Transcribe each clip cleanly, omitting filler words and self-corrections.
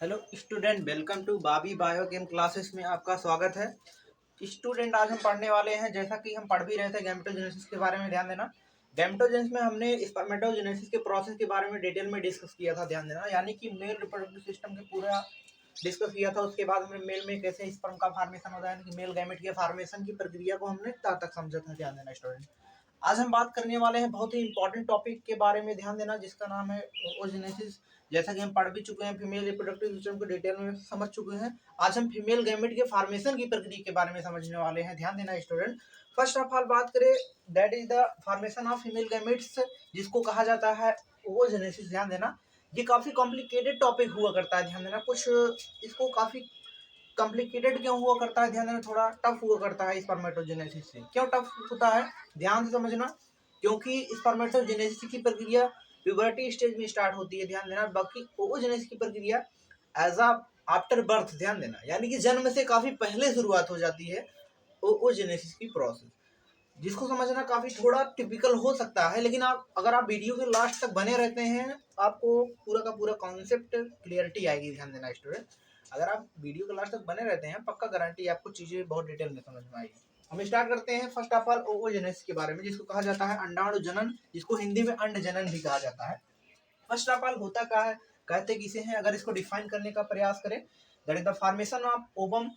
Hello student, welcome to Babi biochem classes में आपका स्वागत है। स्टूडेंट, आज हम पढ़ने वाले हैं, जैसा कि हम पढ़ भी रहे थे, गैमेटोजेनेसिस के बारे में। ध्यान देना, गैमेटोजेनेसिस में हमने स्पर्मेटोजेनेसिस के प्रोसेस के बारे में डिटेल में डिस्कस किया था। ध्यान देना, यानी कि मेल रिप्रोडक्टिव सिस्टम के पूरा डिस्कस किया था। उसके बाद हमने मेल में कैसे स्पर्म का फार्मेशन होता है, यानी कि मेल गैमेट के फार्मेशन की प्रक्रिया को हमने तब तक समझा था। ध्यान देना स्टूडेंट, आज हम बात करने वाले हैं बहुत ही इंपॉर्टेंट टॉपिक के बारे में। ध्यान देना, जिसका नाम है ओजेनेसिस। जैसा कि हम पढ़ भी चुके हैं, फीमेल रिप्रोडक्टिव सिस्टम को डिटेल में समझ चुके हैं। आज हम फीमेल गैमेट के फार्मेशन की प्रक्रिया के बारे में समझने वाले हैं। ध्यान देना स्टूडेंट, फर्स्ट ऑफ ऑल बात करें, that is the formation of female gametes, जिसको कहा जाता है ओजेनेसिस। ध्यान देना, ये काफी कॉम्प्लिकेटेड टॉपिक हुआ करता है। ध्यान देना, कुछ इसको काफी कॉम्प्लिकेटेड क्यों हुआ करता है, ध्यान देना, थोड़ा टफ हुआ करता है स्पर्मेटोजेनेसिस से। क्यों टफ होता है, ध्यान से समझना, क्योंकि स्पर्मेटोजेनेसिस की प्रक्रिया प्यूबर्टी स्टेज में स्टार्ट होती है। ध्यान देना, बाकी ओजेनेसिस की प्रक्रिया एज अ आफ्टर बर्थ। ध्यान देना, यानी कि जन्म से काफी पहले शुरुआत हो जाती है ओजेनेसिस की प्रोसेस, जिसको समझना काफी थोड़ा टिपिकल हो सकता है। लेकिन आप अगर आप वीडियो के लास्ट तक बने रहते हैं, आपको पूरा का पूरा कॉन्सेप्ट क्लियरिटी आएगी। ध्यान देना स्टूडेंट, अगर आप वीडियो के लास्ट तक बने रहते हैं, पक्का गारंटी आपको चीजें बहुत डिटेल में समझ में आएगी। हम स्टार्ट करते हैं फर्स्ट ऑफ ऑल ओवोजेनेसिस के बारे में, जिसको कहा जाता है अंडाणु जनन, जिसको हिंदी में अंड जनन भी कहा जाता है। फर्स्ट ऑफ ऑल होता क्या है, कहते किसे हैं, अगर इसको डिफाइन करने का प्रयास करें, that is the formation of ovum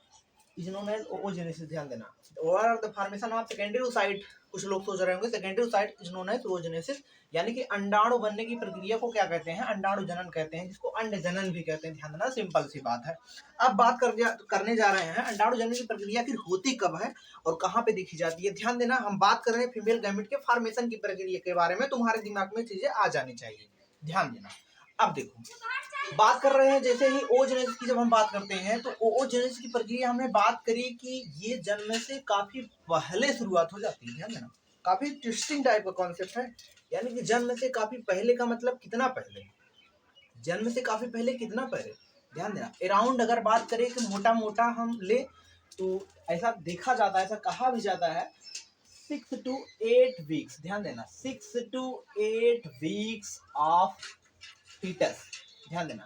is known as oogenesis. ध्यान देना, और the formation of secondary oocyte, कुछ लोग सोच रहे होंगे secondary oocyte is known as oogenesis, यानी कि अंडाणु बनने की प्रक्रिया को क्या कहते हैं, अंडाणु जनन कहते हैं, जिसको अंड जनन भी कहते हैं। ध्यान देना, सिंपल सी बात है। अब बात करने जा रहे हैं अंडाणु जनन की प्रक्रिया फिर होती कब है और कहाँ पे देखी जाती है। ध्यान देना, हम बात कर रहे हैं फीमेल गैमेट के फॉर्मेशन की प्रक्रिया के बारे में, तुम्हारे दिमाग में चीजें आ जानी चाहिए। ध्यान देना, अब देखो, बात कर रहे हैं जैसे ही ओजेनेसिस की, जब हम बात करते हैं तो ओजेनेसिस की प्रक्रिया हमने बात करी कि ये जन्म से काफी पहले शुरुआत हो जाती है। ध्यान देना, काफी इंटरेस्टिंग टाइप का कॉन्सेप्ट है, यानी कि जन्म से काफी पहले का मतलब कितना पहले, जन्म से काफी पहले कितना पहले। ध्यान देना, अराउंड अगर बात करें कि मोटा मोटा हम ले तो ऐसा देखा जाता है, ऐसा कहा भी जाता है 6 to 8 वीक्स। ध्यान देना, 6 to 8 वीक्स ऑफ फीटस। ध्यान देना,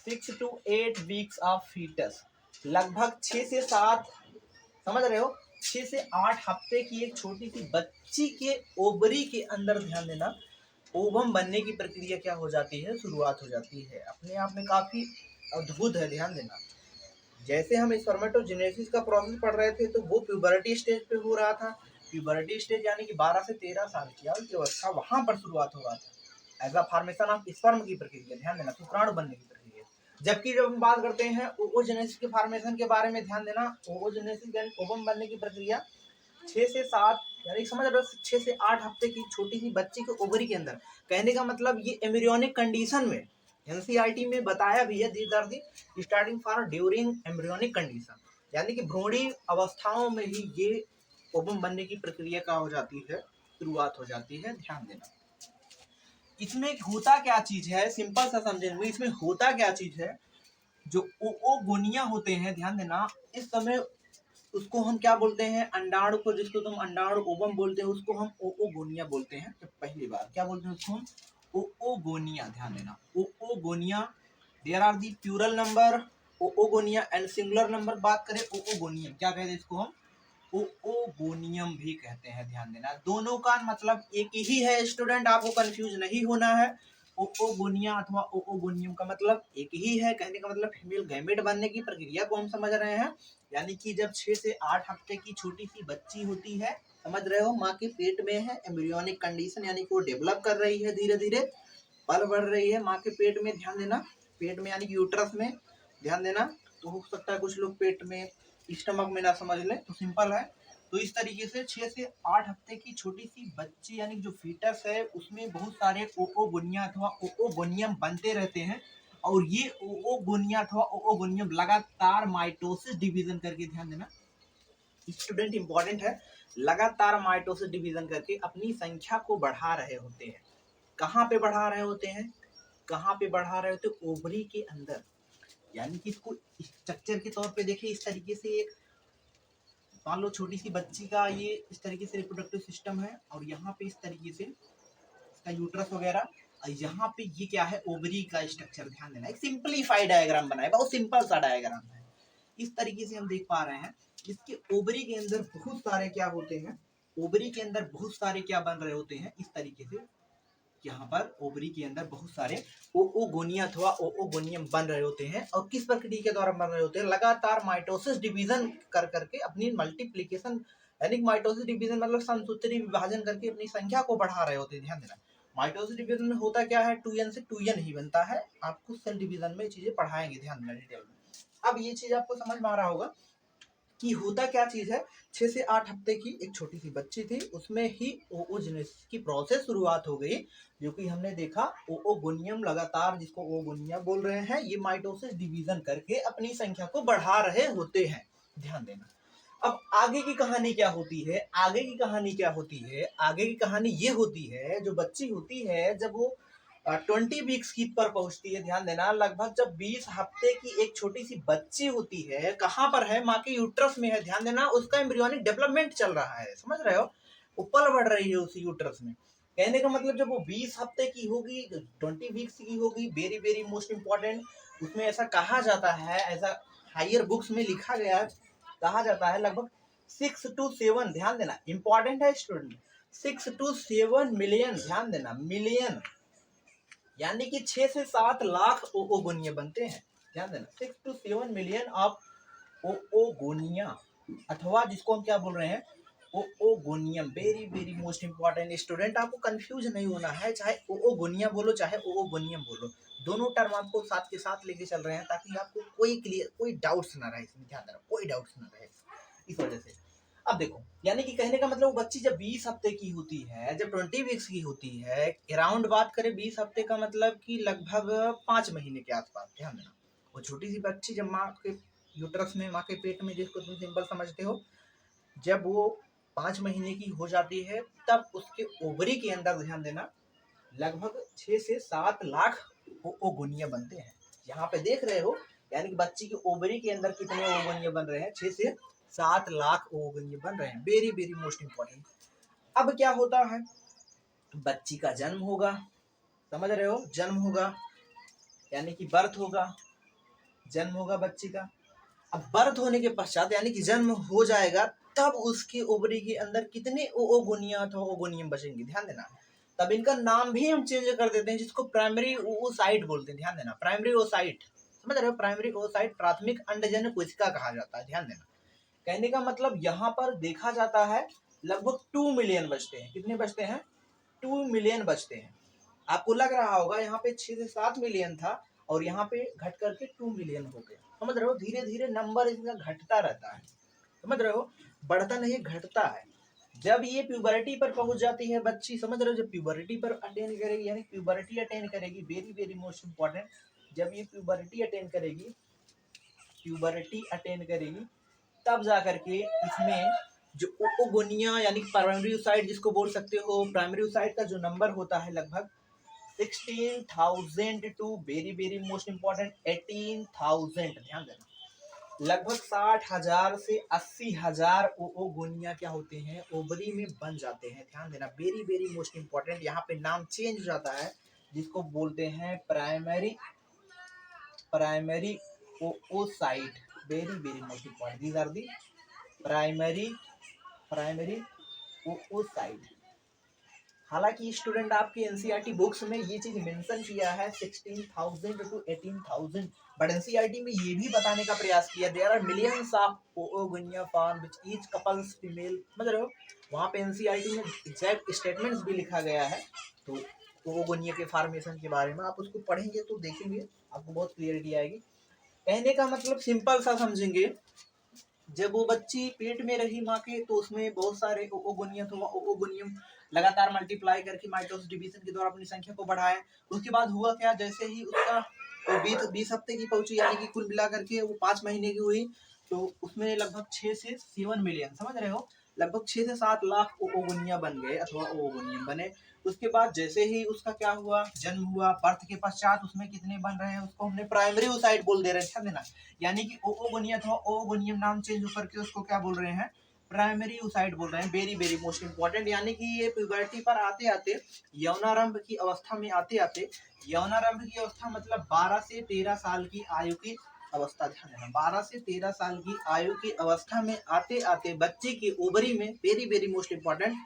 6 to 8 वीक्स ऑफ फीटस, लगभग 6 से 7, समझ रहे हो, 6 से 8 हफ्ते की एक छोटी सी बच्ची के ओवरी के अंदर, ध्यान देना, ओवम बनने की प्रक्रिया क्या हो जाती है, शुरुआत हो जाती है। अपने आप में काफी अद्भुत है। ध्यान देना, जैसे हम स्पर्मेटोजेनेसिस का प्रोसेस पढ़ रहे थे, तो वो प्यूबर्टी स्टेज पे हो रहा था। प्यूबर्टी स्टेज यानी कि 12 से 13 साल की आयु की अवस्था, वहां पर शुरुआत हो रहा था as a formation of sperm की प्रक्रिया। ध्यान देना, शुक्राणु बनने की प्रक्रिया। जबकि जब हम बात करते हैं ओवोजेनेसिस के फॉर्मेशन के बारे में, ध्यान देना, ओवोजेनेसिस यानी ओवम बनने की प्रक्रिया 6 से 7, यानी समझ रहे हो, 6 से 8 हफ्ते की छोटी सी बच्ची के ओवरी के अंदर। कहने का मतलब ये एम्ब्रियोनिक कंडीशन में, एनसीईआरटी में बताया भी है, these are the starting for during embryonic condition, यानी कि भ्रूणी अवस्थाओं में ही ये ओवम बनने की प्रक्रिया का हो जाती है, शुरुआत हो जाती है। ध्यान देना, इसमें होता क्या चीज है, सिंपल सा समझेंगे, इसमें होता क्या चीज है, जो ओगोनिया होते हैं, ध्यान देना, इस समय उसको हम क्या बोलते हैं, अंडाणु को, जिसको तुम अंडाणु ओवम बोलते हैं, उसको हम ओगोनिया बोलते हैं। तो पहली बार क्या बोलते हैं उसको हम, ओगोनिया। ध्यान देना, oogonia, there are the plural number oogonia and singular number बात करें ओगोनियम, क्या कहते हैं इसको हम, ओगोनियम भी कहते हैं। ध्यान देना, दोनों का मतलब एक ही है स्टूडेंट, आपको कंफ्यूज नहीं होना है। ओगोनिया अथवा ओगोनियम का मतलब एक ही है। कहने का मतलब फीमेल गैमेट बनने की प्रक्रिया को हम समझ रहे हैं, यानी कि जब 6 से 8 हफ्ते की छोटी सी बच्ची होती है, समझ रहे हो, माँ के पेट में है, एम्ब्रियोनिक कंडीशन, यानी कि वो डेवलप कर रही है, धीरे धीरे पल बढ़ रही है माँ के पेट में। ध्यान देना, पेट में यानी कि यूट्रस में। ध्यान देना, तो हो सकता है कुछ लोग पेट में, स्टमक में ना समझ ले, तो सिंपल है। तो इस तरीके से 6 से 8 हफ्ते की छोटी सी बच्ची यानी जो फीटस है, उसमें बहुत सारे ओओगोनिया अथवा ओओगोनियम बनते रहते हैं, और ये ओओगोनिया अथवा ओओगोनियम लगातार माइटोसिस डिवीजन करके, ध्यान देना स्टूडेंट, इंपॉर्टेंट है, लगातार माइटोसिस डिवीजन करके अपनी संख्या को बढ़ा रहे होते हैं। कहाँ पे बढ़ा रहे होते हैं, कहाँ पे बढ़ा रहे होते हैं, ओवरी के अंदर। यानी कि इसको स्ट्रक्चर के तौर पे देखिए, इस तरीके से एक, मान लो छोटी सी बच्ची का ये इस तरीके से रिप्रोडक्टिव सिस्टम है, और यहाँ पे इस तरीके से इसका यूट्रस वगैरह, यहाँ पे ये क्या है, ओवरी का स्ट्रक्चर, ध्यान देना, एक सिंपलीफाइड डायग्राम बना है, बहुत सिंपल सा डायग्राम है। इस तरीके से हम देख पा रहे हैं, इसके ओवरी के अंदर बहुत सारे क्या होते हैं, ओवरी के अंदर बहुत सारे क्या बन रहे होते हैं, इस तरीके से यहाँ पर ओवरी के अंदर बहुत सारे ओओगोनिया अथवा ओओगोनियम बन रहे होते हैं, और किस प्रक्रिया के द्वारा बन रहे होते हैं, लगातार माइटोसिस डिवीजन कर करके अपनी मल्टीप्लीकेशन, यानी माइटोसिस डिवीजन मतलब समसूत्री विभाजन करके अपनी संख्या को बढ़ा रहे होते हैं। ध्यान देना, माइटोसिस डिवीजन में होता क्या है, 2n से 2n ही बनता है। आपको सेल डिवीजन में चीजें पढ़ाएंगे, ध्यान देना डिटेल में। अब ये चीज आपको समझ में आ रहा होगा कि होता क्या चीज है। 6 से 8 हफ्ते की एक छोटी सी बच्ची थी, उसमें ही ओओजेनेसिस की प्रोसेस शुरुआत हो गई, जो कि हमने देखा ओओगोनियम लगातार, जिसको ओओगोनिया बोल रहे हैं, ये माइटोसिस डिवीजन करके अपनी संख्या को बढ़ा रहे होते हैं। ध्यान देना। अब आगे की कहानी क्या होती है, आगे की कहानी क्या होती है, आगे की कहानी ये होती है, जो बच्ची होती है जब वो 20 वीक्स की पर पहुंचती है, ध्यान देना, लगभग जब 20 हफ्ते की एक छोटी सी बच्ची होती है, कहाँ पर है, माँ के यूट्रस में है। ध्यान देना, उसका एम्ब्रियोनिक डेवलपमेंट चल रहा है, समझ रहे हो, ऊपर बढ़ रही है उसी यूट्रस में। कहने का मतलब जब वो 20 हफ्ते की होगी, 20 वीक्स की होगी, वेरी वेरी मोस्ट इंपॉर्टेंट, उसमें ऐसा कहा जाता है, ऐसा हायर बुक्स में लिखा गया है, कहा जाता है लगभग 6 to 7, ध्यान देना, इंपॉर्टेंट है स्टूडेंट, 6 to 7 मिलियन, ध्यान देना, मिलियन, यानी कि 6 से 7 लाख ओओगोनिया बनते हैं। ध्यान देना, 6 to 7 मिलियन ऑफ ओओगोनिया, अथवा जिसको हम क्या बोल रहे हैं, oogonium. Very very most important student, आपको कंफ्यूज नहीं होना है, चाहे ओओगोनिया बोलो चाहे ओओगोनियम बोलो, दोनों टर्म आपको साथ के साथ लेके चल रहे हैं, ताकि आपको कोई डाउट्स ना रहे इसमें। ध्यान देना, कोई डाउट्स ना रहे इस वजह से। अब देखो, यानी कि कहने का मतलब वो बच्ची जब 20 हफ्ते की होती है, जब 20 वीक्स की होती है, अराउंड बात करें 20 हफ्ते का मतलब कि लगभग 5 महीने के आसपास। ध्यान देना, वो छोटी सी बच्ची जब माँ के यूट्रस में, माँ के पेट में, जिसको तुम सिंपल समझते हो, जब वो 5 महीने की हो जाती है, तब उसके ओवरी के अंदर, ध्यान देना, लगभग 6 से 7 लाख ओगोनिया बनते हैं। यहाँ पे देख रहे हो, यानी कि बच्ची के ओवरी के अंदर कितने ओगोनिया बन रहे हैं, 6 से 7 लाख ओगोनिया बन रहे हैं। Very very most important. अब क्या होता है, बच्ची का जन्म होगा, समझ रहे हो, जन्म होगा, यानी कि बर्थ होगा, जन्म होगा बच्ची का। अब बर्थ होने के पश्चात, यानी कि जन्म हो जाएगा, तब उसके ओवरी के अंदर कितने ओगोनिया अथवा ओगोनियम बचेंगे। ध्यान देना, तब इनका नाम भी हम चेंज कर देते हैं, जिसको प्राइमरी ओसाइट बोलते हैं। ध्यान देना, प्राइमरी ओसाइट, समझ रहे हो, प्राइमरी ओसाइट, प्राथमिक अंडजन्य कोशिका कहा जाता है। ध्यान देना, कहने का मतलब यहाँ पर देखा जाता है लगभग 2 मिलियन बचते हैं। कितने बचते हैं, 2 मिलियन बचते हैं। आपको लग रहा होगा यहाँ पे 6 से 7 मिलियन था, और यहाँ पे घट करके 2 मिलियन हो गया। समझ रहे हो, धीरे धीरे नंबर इसका घटता रहता है, समझ रहे हो, बढ़ता नहीं घटता है। जब ये प्यूबरिटी पर पहुंच जाती है बच्ची, समझ रहे हो, जब प्यूबरिटी पर अटेंड करेगी, यानी प्यूबरिटी अटेंड करेगी, वेरी वेरी मोस्ट इंपॉर्टेंट, जब ये प्यूबरिटी अटेंड करेगी, प्यूबरिटी अटेंड करेगी, तब जा करके इसमें जो ओगोनिया, यानी प्राइमरी ओसाइट जिसको बोल सकते हो, प्राइमरी ओसाइट का जो नंबर होता है लगभग 16,000 to very very most important 18,000। ध्यान देना, लगभग 60,000 से 80,000 ओगोनिया क्या होते हैं, ओवरी में बन जाते हैं। ध्यान देना, वेरी वेरी मोस्ट इंपॉर्टेंट, यहाँ पे नाम चेंज हो जाता है, जिसको बोलते हैं primary oocyte। Very very most important, these are the primary oocyte। हालांकि स्टूडेंट आपके एनसीईआरटी बुक्स में ये चीज मेंशन किया है 16,000 टू 18,000, बट एनसीईआरटी में ये भी बताने का प्रयास किया there are millions of oogonia form which each couples female. समझ रहे हो, वहाँ पे एनसीईआरटी में एग्जैक्ट स्टेटमेंट्स भी लिखा गया है, तो ओगोनिया के फॉर्मेशन के बारे में आप उसको पढ़ेंगे तो देखेंगे, आपको बहुत क्लियरिटी आएगी। कहने का मतलब सिंपल सा समझेंगे, जब वो बच्ची पेट में रही माँ के, तो उसमें बहुत सारे ओगोनियम तो ओगोनियम लगातार मल्टीप्लाई करके माइटोसिस डिवीजन के द्वारा अपनी संख्या को बढ़ाया। उसके बाद हुआ क्या, जैसे ही उसका वो 20 हफ्ते की पहुंची, यानी कि कुल मिला करके वो 5 महीने की हुई, तो उसमें लगभग 6 से 7 मिलियन, समझ रहे हो, लगभग 6 से 7 लाख ओगोनिया बन गए अथवा ओगोनियम बने। उसके बाद जैसे ही उसका क्या हुआ, जन्म हुआ, बर्थ के पश्चात उसमें कितने बन रहे हैं, उसको हमने प्राइमरी ओसाइट बोल दे रहे हैं। ध्यान देना, यानी कि ओगोनिया अथवा ओगोनियम नाम चेंज होकर के उसको क्या बोल रहे हैं, प्राइमरी oocyte बोल रहे हैं, वेरी वेरी मोस्ट इंपॉर्टेंट। यानी कि ये प्यूबर्टी पर आते आते, यौनारंभ की अवस्था में आते आते, यौनारंभ की अवस्था मतलब 12 से 13 साल की आयु की अवस्था, ध्यान देना, 12 से 13 साल की आयु की अवस्था में आते आते बच्चे की ओवरी में, वेरी वेरी मोस्ट इंपॉर्टेंट,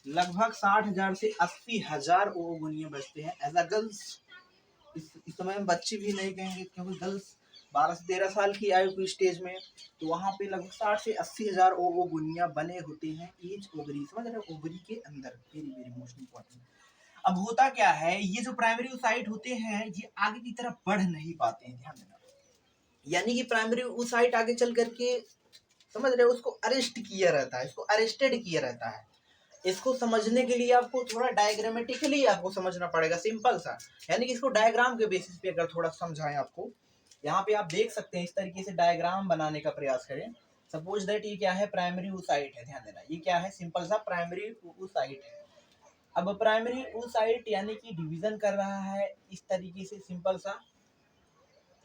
लगभग 60,000 से 80,000 ओवोगोनिया बचते हैं एज अ गर्ल्स। इस समय में बच्चे भी नहीं कहेंगे, क्योंकि गर्ल्स 12 से 13 साल की आयु की स्टेज में, तो वहाँ पे लगभग 60 से 80,000 ओवोगोनिया बने होते हैं ईच ओवरी, समझ रहे हो, ओवरी के अंदर, वेरी वेरी मोस्ट इंपॉर्टेंट। अब होता क्या है, ये जो प्राइमरी oocyte होते हैं ये आगे की तरफ बढ़ नहीं पाते हैं, ध्यान देना। यानी कि प्राइमरी oocyte आगे चल करके, समझ रहे हो, उसको अरेस्ट किया रहता है, इसको अरेस्टेड किया रहता है। इसको समझने के लिए आपको थोड़ा डायग्रामेटिकली आपको समझना पड़ेगा, सिंपल सा। यानी कि इसको डायग्राम के बेसिस पे अगर थोड़ा समझाएं आपको, यहाँ पे आप देख सकते हैं, इस तरीके से डायग्राम बनाने का प्रयास करें। सपोज दैट ये क्या है, प्राइमरी oocyte है, ध्यान देना, ये क्या है, सिंपल सा प्राइमरी oocyte है। अब प्राइमरी oocyte यानी कि डिवीजन कर रहा है इस तरीके से, सिंपल सा,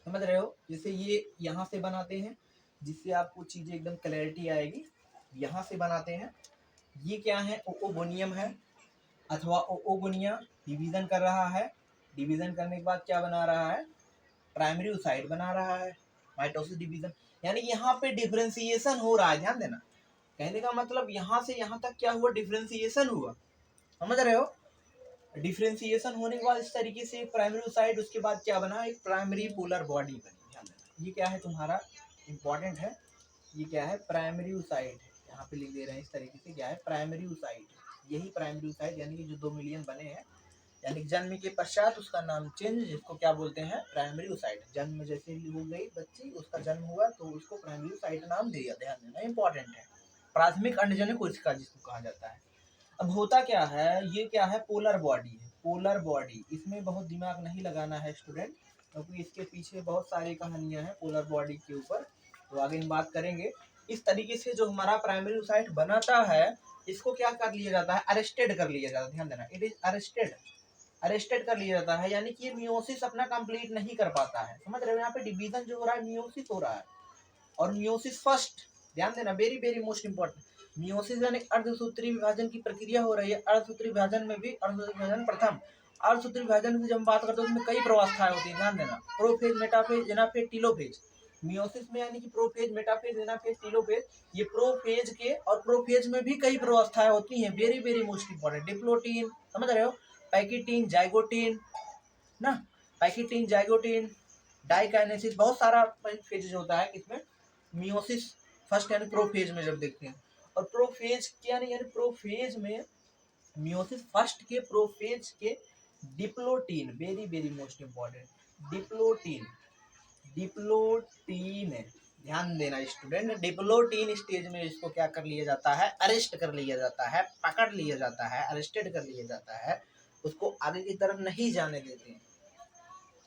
समझ रहे हो, जैसे ये यहाँ से बनाते हैं, जिससे आपको चीजें एकदम क्लैरिटी आएगी। यहाँ से बनाते हैं, ये क्या है, ओओगोनियम है अथवा ओओगोनिया, डिवीजन कर रहा है। डिवीजन करने के बाद क्या बना रहा है, प्राइमरी oocyte बना रहा है, माइटोसिस डिवीजन। यानी कि यहाँ पे डिफरेंशिएशन हो रहा है, ध्यान देना। कहने का मतलब यहाँ से यहाँ तक क्या हुआ, डिफरेंशिएशन हुआ, समझ रहे हो। डिफरेंशिएशन होने के बाद इस तरीके से प्राइमरी oocyte, उसके बाद क्या बना, एक प्राइमरी पोलर बॉडी बनी, ध्यान देना। ये क्या है तुम्हारा, इंपॉर्टेंट है, ये क्या है, प्राइमरी oocyte है, यहाँ पे लिख दे रहे हैं इस तरीके से, क्या है, प्राइमरी oocyte। यही प्राइमरी oocyte, यानी कि जो 2 मिलियन बने हैं, यानी जन्म के पश्चात उसका नाम चेंज, जिसको क्या बोलते हैं, प्राइमरी oocyte। जन्म जैसे ही हो गई बच्ची, उसका जन्म हुआ तो उसको प्राइमरी oocyte नाम दिया, ध्यान देना, इंपॉर्टेंट है। प्राथमिक अंडजन्य कोशिका जिसको कहा जाता है। अब होता क्या है, ये क्या है, पोलर बॉडी है, पोलर बॉडी। इसमें बहुत दिमाग नहीं लगाना है स्टूडेंट, क्योंकि इसके पीछे बहुत सारी कहानियां हैं पोलर बॉडी के ऊपर, तो आगे हम बात करेंगे। इस तरीके से जो हमारा प्राइमरी oocyte बनाता है, इसको क्या कर लिया जाता है, अरेस्टेड कर लिया जाता है, ध्यान देना, इट इज अरेस्टेड, अरेस्टेड कर लिया जाता है। यानी कि ये मियोसिस अपना कंप्लीट नहीं कर पाता है, समझ रहे हो, यहाँ पे डिवीजन जो हो रहा है मियोसिस हो रहा है, और मियोसिस फर्स्ट, ध्यान देना, very very most important. Meiosis यानी अर्धसूत्री विभाजन की प्रक्रिया हो रही है। अर्धसूत्री विभाजन में भी, अर्धसूत्री विभाजन प्रथम, अर्धसूत्री विभाजन की जब हम बात करते हैं उसमें कई प्रवस्थाएं होती हैं, ध्यान देना, prophase, metaphase, anaphase, telophase. Meiosis में यानी कि प्रोफेज, मेटाफेज, एनाफेज, टीलोफेज, ये प्रोफेज के, और प्रोफेज में भी कई प्रवस्थाएं होती हैं, very very most important. Diplotene, समझ रहे हो, पैकिटीन, जाइगोटीन ना, पैकिटीन, जाइगोटीन, डाइकाइनेसिस, बहुत सारा फेजेज होता है इसमें। मियोसिस फर्स्ट यानी प्रोफेज में जब देखते हैं, और प्रोफेज क्या नहीं, यानी प्रोफेज में, मियोसिस फर्स्ट के प्रोफेज के diplotene, very very most important, diplotene, diplotene, ध्यान देना स्टूडेंट, डिप्लोटीन स्टेज में इसको क्या कर लिया जाता है, अरेस्ट कर लिया जाता है, पकड़ लिया जाता है, अरेस्टेड कर लिया जाता है, उसको आगे की तरफ नहीं जाने देते हैं।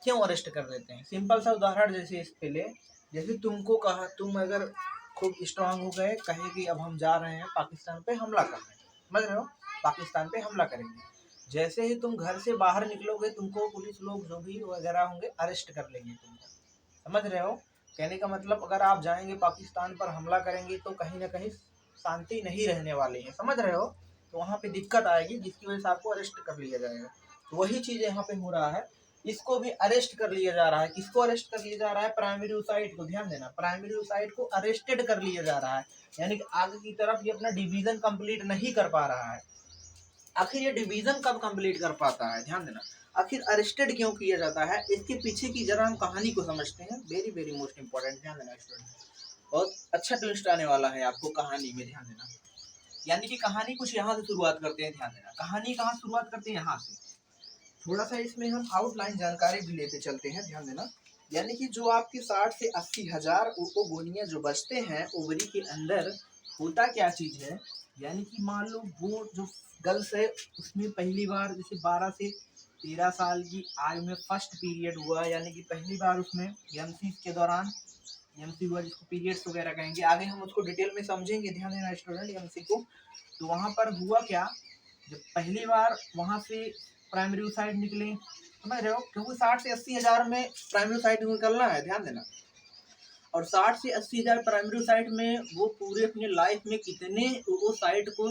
क्यों अरेस्ट कर देते हैं, सिंपल सा उदाहरण जैसे इस पे ले, जैसे तुमको कहा, तुम अगर खूब स्ट्रांग हो गए, कहे कि अब हम जा रहे हैं पाकिस्तान पे हमला करने, समझ रहे हो, पाकिस्तान पे हमला करेंगे। जैसे ही तुम घर से बाहर निकलोगे, तुमको पुलिस लोग जो भी वगैरह होंगे अरेस्ट कर लेंगे तुमको, समझ रहे हो। कहने का मतलब अगर आप जाएंगे पाकिस्तान पर हमला करेंगे तो कहीं ना कहीं शांति नहीं रहने वाली है, समझ रहे हो, तो वहाँ पे दिक्कत आएगी, जिसकी वजह से आपको अरेस्ट कर लिया जाएगा। तो वही चीज़ यहाँ पे हो रहा है, इसको भी अरेस्ट कर लिया जा रहा है। किसको अरेस्ट कर लिया जा रहा है, प्राइमरी oocyte को, ध्यान देना, प्राइमरी oocyte को अरेस्टेड कर लिया जा रहा है, यानी कि आगे की तरफ ये अपना डिवीजन कंप्लीट नहीं कर पा रहा है। आखिर ये डिवीजन कब कंप्लीट कर पाता है, ध्यान देना, आखिर अरेस्टेड क्यों किया जाता है, इसके पीछे की जरा हम कहानी को समझते हैं, वेरी वेरी मोस्ट इंपॉर्टेंट, ध्यान देना स्टूडेंट, बहुत अच्छा ट्विस्ट आने वाला है आपको कहानी में, ध्यान देना। यानी कि कहानी कुछ यहाँ से शुरुआत करते हैं, ध्यान देना, कहानी कहाँ शुरुआत करते हैं, यहाँ से। थोड़ा सा इसमें हम आउटलाइन जानकारी भी लेते चलते हैं, ध्यान देना। यानी कि जो आपके 60 से 80,000 ओवोगोनिया जो बचते हैं ओवरी के अंदर, होता क्या चीज है, यानी कि मान लो वो जो गर्ल्स है उसमें पहली बार जैसे 12 से 13 साल की आयु में फर्स्ट पीरियड हुआ, यानी कि पहली बार उसमें एमसी के दौरान, एमसी हुआ जिसको पीरियड्स वगैरह कहेंगे, आगे हम उसको डिटेल में समझेंगे, ध्यान देना स्टूडेंट, एमसी को। तो वहाँ पर हुआ क्या, जब पहली बार वहाँ से प्राइमरी oocyte निकले, समझ रहे हो, क्योंकि 60 से 80,000 में प्राइमरी oocyte निकलना है, ध्यान देना। और 60 से 80,000 प्राइमरी साइट में वो पूरे अपने लाइफ में कितने ओओसाइट को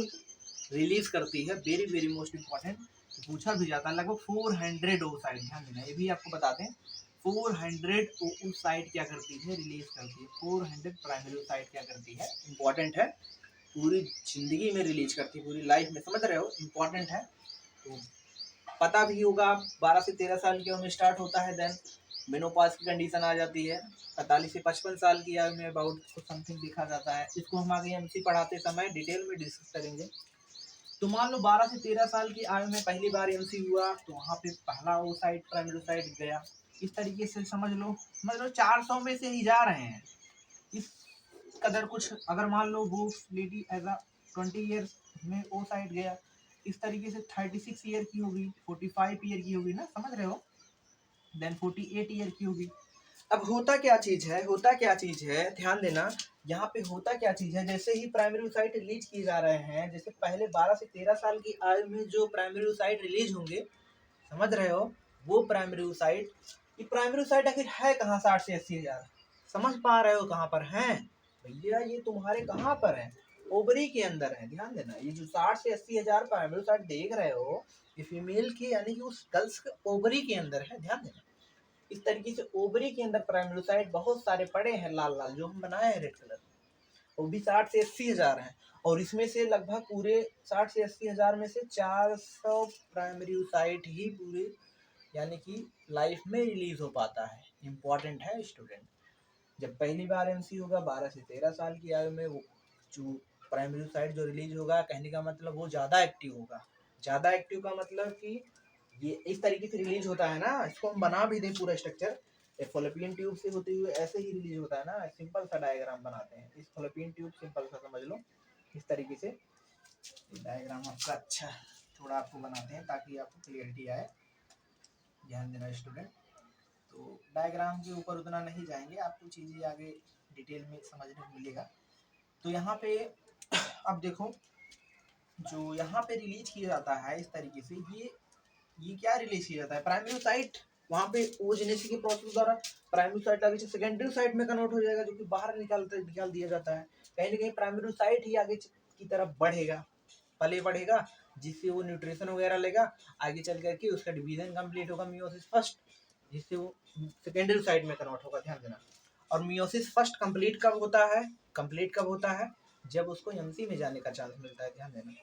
रिलीज करती है, वेरी वेरी मोस्ट इम्पॉर्टेंट, पूछा भी जाता है। लगभग 400 ओसाइट, ध्यान देना, ये भी आपको बताते हैं। 400 ओसाइट क्या करती है, रिलीज करती है। 400 प्राइमरी साइट क्या करती है, इंपॉर्टेंट है, पूरी जिंदगी में रिलीज करती है, पूरी लाइफ में, समझ रहे हो, इंपॉर्टेंट है। तो पता भी होगा, 12 से 13 साल की उम्र में स्टार्ट होता है, देन मेनोपॉज की कंडीशन आ जाती है। 45 से 55 साल की आयु में अबाउट समथिंग देखा जाता है। इसको हम आगे एमसी पढ़ाते समय डिटेल में डिस्कस करेंगे। तो मान लो 12 से 13 साल की आयु में पहली बार एमसी हुआ, तो वहाँ पे पहला ओसाइट प्राइमरीसाइट गया। इस तरीके से समझ लो 400 में से ही जा रहे हैं इस कदर कुछ। अगर मान लो वो लेडी एज अ 20 ईयर्स में ओसाइट गया, इस तरीके से 36 ईयर की होगी, 45 ईयर की होगी ना, समझ रहे हो, देन 48 ईयर की होगी। अब होता क्या चीज है, ध्यान देना, यहाँ पे होता क्या चीज है, जैसे ही प्राइमरी साइट रिलीज किए जा रहे हैं, जैसे पहले 12 से 13 साल की आयु में जो प्राइमरी साइट रिलीज होंगे, समझ रहे हो, वो प्राइमरी साइट, ये प्राइमरी साइट आखिर है कहाँ, 60 से 80,000, समझ पा रहे हो कहाँ पर है भैया, ये तुम्हारे कहाँ पर है, ओवरी के अंदर है। ध्यान देना, ये जो 60 से 80,000 प्राइमरी साइट देख रहे हो, ये फीमेल की यानी कि उस गर्ल्स के ओवरी के अंदर है। ध्यान देना, इस तरीके से ओवरी के अंदर प्राइमरीसाइट बहुत सारे पड़े हैं, लाल लाल जो हम बनाए हैं रेड कलर, वो भी 60 से 80,000 हैं। और इसमें से लगभग पूरे 60 से 80,000 में से 400 प्राइमरीसाइट ही पूरे यानी कि लाइफ में रिलीज हो पाता है। इम्पॉर्टेंट है स्टूडेंट, जब पहली बार एमसी होगा 12 से 13 साल की आयु में, वो जो प्राइमरी साइट जो रिलीज होगा, कहने का मतलब वो ज़्यादा एक्टिव होगा। ज़्यादा एक्टिव का मतलब कि ये इस तरीके से रिलीज होता है ना, इसको हम बना भी दें पूरा स्ट्रक्चर, फॉलोपियन ट्यूब से होते हुए ऐसे ही रिलीज होता है ना, सिंपल सा डायग्राम बनाते हैं। इस फॉलोपियन ट्यूब सिंपल सा समझ लो, इस तरीके से डायग्राम आपका अच्छा थोड़ा आपको बनाते हैं ताकि आपको क्लियरिटी आए। ध्यान देना स्टूडेंट, तो डायग्राम के ऊपर उतना नहीं जाएंगे, आपको चीज़ें आगे डिटेल में समझने को मिलेगा। तो यहाँ पे अब देखो, जो यहाँ पे रिलीज किया जाता है इस तरीके से, ये क्या रिलीज किया जाता है, प्राइमरी साइट, वहाँ पे ओजेनेसी के प्रोसेस द्वारा प्राइमरी साइट आगे सेकेंडरी साइट में कन्वर्ट हो जाएगा, जो कि बाहर निकाल दिया जाता है। कहीं ना कहीं प्राइमरी साइट ही आगे की तरफ बढ़ेगा, पले बढ़ेगा, जिससे वो न्यूट्रिशन वगैरह लेगा, आगे चल करके उसका डिवीजन कंप्लीट होगा मियोसिस फर्स्ट, जिससे वो सेकेंडरी साइट में कन्वर्ट होगा। ध्यान देना, और मियोसिस फर्स्ट कंप्लीट कब होता है, जब उसको एमसी में जाने का चांस मिलता है। ध्यान देना,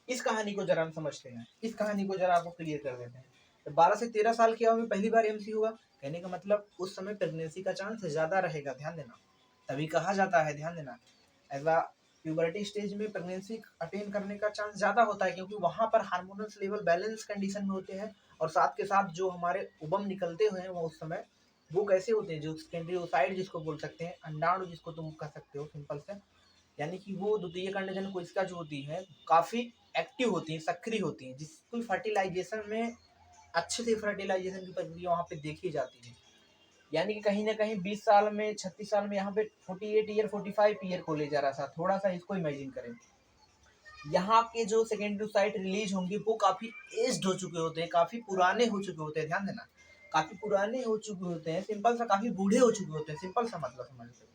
इस कहानी को जरा हम समझते हैं, इस कहानी को जरा आपको क्लियर कर देते हैं। तो 12 से 13 साल की आयु में पहली बार एमसी हुआ, कहने का मतलब उस समय प्रेगनेंसी का चांस ज़्यादा रहेगा। ध्यान देना, तभी कहा जाता है, ध्यान देना, एज अ प्यूबर्टी स्टेज में प्रेगनेंसी अटेन करने का चांस ज़्यादा होता है, क्योंकि वहाँ पर हार्मोनल लेवल बैलेंस कंडीशन में होते हैं, और साथ के साथ जो हमारे उबम निकलते हुए हैं वो उस समय वो कैसे होते हैं, जो सेकेंडरी ओसाइड जिसको बोल सकते हैं, अंडाणु जिसको तुम कह सकते हो सिंपल से, यानी कि वो द्वितीय कंडीशन कोशिका जो होती है काफ़ी एक्टिव होती है, सक्रिय होती है, जिसको फर्टिलाइजेशन में अच्छे से फर्टिलाइजेशन की प्रक्रिया वहाँ पे देखी जाती है। यानी कि कहीं ना कहीं 20 साल में 36 साल में यहाँ पे 48 ईयर 45 ईयर को ले जा रहा था, थोड़ा सा इसको इमेजिन करें। यहाँ के जो सेकेंडरी साइट रिलीज होंगे वो काफ़ी एज्ड हो चुके होते हैं, काफ़ी पुराने हो चुके होते हैं। ध्यान देना, काफ़ी पुराने हो चुके होते हैं, सिंपल सा काफ़ी बूढ़े हो चुके होते हैं, सिंपल सा मतलब समझ लो।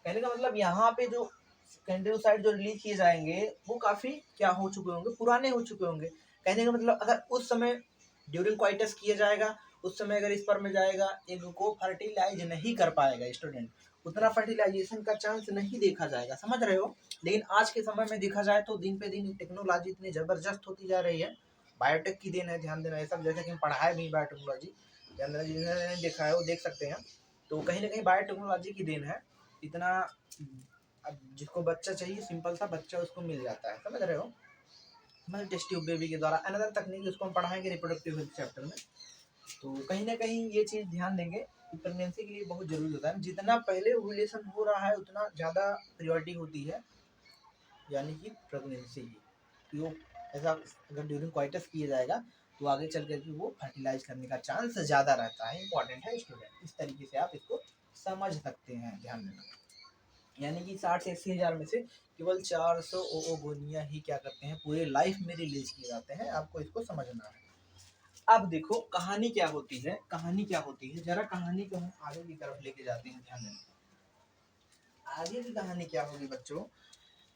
कहने का मतलब यहाँ पे जो सेकेंडरी साइट जो रिलीज किए जाएंगे वो काफ़ी क्या हो चुके होंगे, पुराने हो चुके होंगे। कहने का मतलब अगर उस समय ड्यूरिंग क्वाइटस किया जाएगा, उस समय अगर स्पर्म में जाएगा, एग को फर्टिलाइज नहीं कर पाएगा स्टूडेंट, उतना फर्टिलाइजेशन का चांस नहीं देखा जाएगा, समझ रहे हो। लेकिन आज के समय में देखा जाए तो दिन पे दिन टेक्नोलॉजी इतनी ज़बरदस्त होती जा रही है, बायोटेक की देन है। ध्यान देना, ये सब जैसे कि हम पढ़ाए भी बायोटेक्नोलॉजी, ध्यान देना, जिन्होंने देखा है वो देख सकते हैं। तो कहीं ना कहीं बायोटेक्नोलॉजी की देन है, इतना अब जिसको बच्चा चाहिए सिंपल सा बच्चा उसको मिल जाता है, समझ रहे हो। मतलब टेस्ट ट्यूब बेबी के द्वारा अनदर तकनीक उसको हम पढ़ाएंगे रिप्रोडक्टिव हेल्थ चैप्टर में। तो कहीं ना कहीं ये चीज़ ध्यान देंगे कि प्रेगनेंसी के लिए बहुत ज़रूरी होता है, जितना पहले ओव्यूलेशन हो रहा है उतना ज़्यादा प्रायोरिटी होती है, यानी कि प्रेगनेंसी की, कि वो ऐसा अगर ड्यूरिंग क्वाइटस किया जाएगा तो आगे चल कर के वो फर्टिलाइज करने का चांस ज़्यादा रहता है। इंपॉर्टेंट है स्टूडेंट, इस तरीके से आप इसको समझ सकते हैं। ध्यान देना, यानी कि 60 से 80,000 में से केवल 400 ओओगोनिया ही क्या करते हैं, पूरे लाइफ में रिलीज किए जाते हैं, आपको इसको समझना है। अब देखो कहानी क्या होती है, जरा कहानी को हम आगे की तरफ लेके जाते हैं। ध्यान देना, आगे की कहानी क्या होगी बच्चों,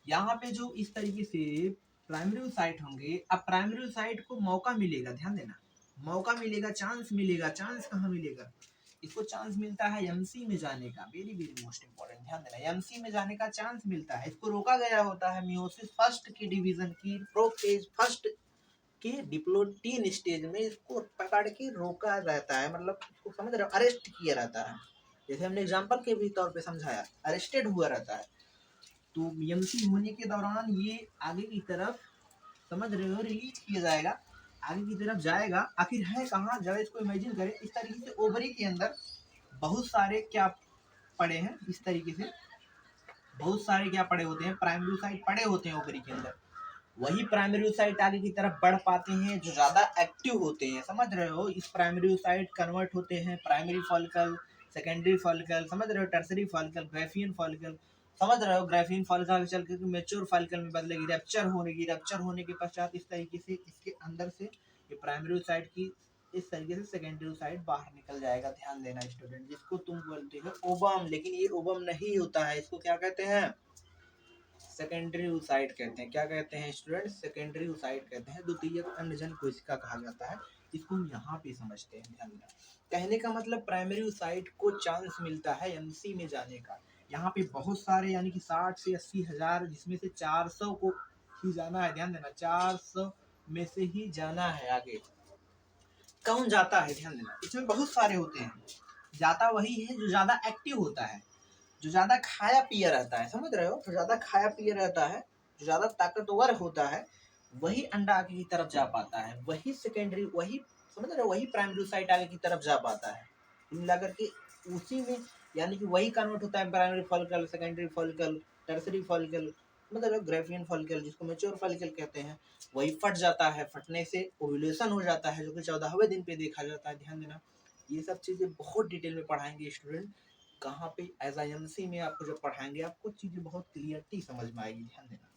यहाँ पे जो इस तरीके से प्राइमरी साइट होंगे, अब प्राइमरी साइट को मौका मिलेगा, ध्यान देना, मौका मिलेगा, चांस मिलेगा। चांस कहाँ मिलेगा, इसको चांस मिलता है एमसी में जाने का, वेरी वेरी मोस्ट इंपॉर्टेंट, ध्यान देना, एमसी में जाने का चांस मिलता है। इसको रोका गया होता है मियोसिस फर्स्ट की डिवीजन की प्रोफेज फर्स्ट के डिप्लोटीन स्टेज में, इसको पकड़ के रोका रहता है, मतलब इसको समझ रहे हो, अरेस्ट किया रहता है। जैसे हमने एग्जाम्पल के भी तौर पे समझाया, अरेस्टेड हुआ रहता है। तो एमसी होने के दौरान ये आगे की तरफ, समझ रहे हो, रिलीज किया जाएगा, आगे की तरफ जाएगा। आखिर है कहाँ, जरा इसको इमेजिन करें, इस तरीके से ओवरी के अंदर बहुत सारे क्या पड़े हैं, इस तरीके से बहुत सारे क्या पड़े होते हैं, प्राइमरी साइट पड़े होते हैं ओवरी के अंदर। वही प्राइमरी साइट आगे की तरफ बढ़ पाते हैं जो ज्यादा एक्टिव होते हैं, समझ रहे हो, इस प्राइमरी साइट कन्वर्ट होते हैं प्राइमरी फॉलिकल, सेकेंडरी फॉलिकल, समझ रहे हो, टर्सरी फॉलिकल, ग्राफियन फॉलिकल, समझ रहे हो, ग्राफियन फॉलिकल चल के मेच्योर फॉलिकल में बदलेगी, रप्चर होने के पश्चात इस तरीके से इसके अंदर से ये प्राइमरी साइट की इस तरीके से सेकेंडरी साइड बाहर निकल जाएगा। ध्यान देना स्टूडेंट, जिसको तुम बोलते हो ओबम, लेकिन ये ओबम नहीं होता है, इसको क्या कहते हैं, सेकेंडरी oocyte कहते हैं। क्या कहते हैं स्टूडेंट, सेकेंडरी oocyte कहते हैं, द्वितीयक अंडजन कोशिका कहा जाता है। इसको हम यहाँ पे समझते हैं, ध्यान देना। कहने का मतलब प्राइमरी oocyte को चांस मिलता है एमसी में जाने का। यहाँ पे बहुत सारे यानी कि 60 से 80 हजार, जिसमें से 400 को ही जाना है, ध्यान देना, 400 में से ही जाना है आगे। कौन जाता है, ध्यान देना, इसमें बहुत सारे होते हैं, जाता वही है जो ज्यादा एक्टिव होता है, जो ज्यादा खाया पिया रहता है, समझ रहे हो, जो ज्यादा खाया पिया रहता है, जो ज्यादा ताकतवर होता है, वही अंडा आगे की तरफ जा पाता है, वही सेकेंडरी, वही समझ रहे हो, वही प्राइमरी साइट आगे की तरफ जा पाता है। मिला करके उसी में, यानी कि वही कन्वर्ट होता है primary follicle, secondary follicle, tertiary follicle, मतलब ग्राफियन फॉलिकल, जिसको मैच्योर फॉलिकल कहते हैं, वही फट जाता है, फटने से ओव्यूलेशन हो जाता है, जो कि 14वें दिन पे देखा जाता है। ध्यान देना, ये सब चीजें बहुत डिटेल में पढ़ाएंगे स्टूडेंट, कहाँ पे एज आई एम सी में आपको जब पढ़ाएंगे, आपको चीजें बहुत क्लियरली समझ में आएगी, ध्यान देना।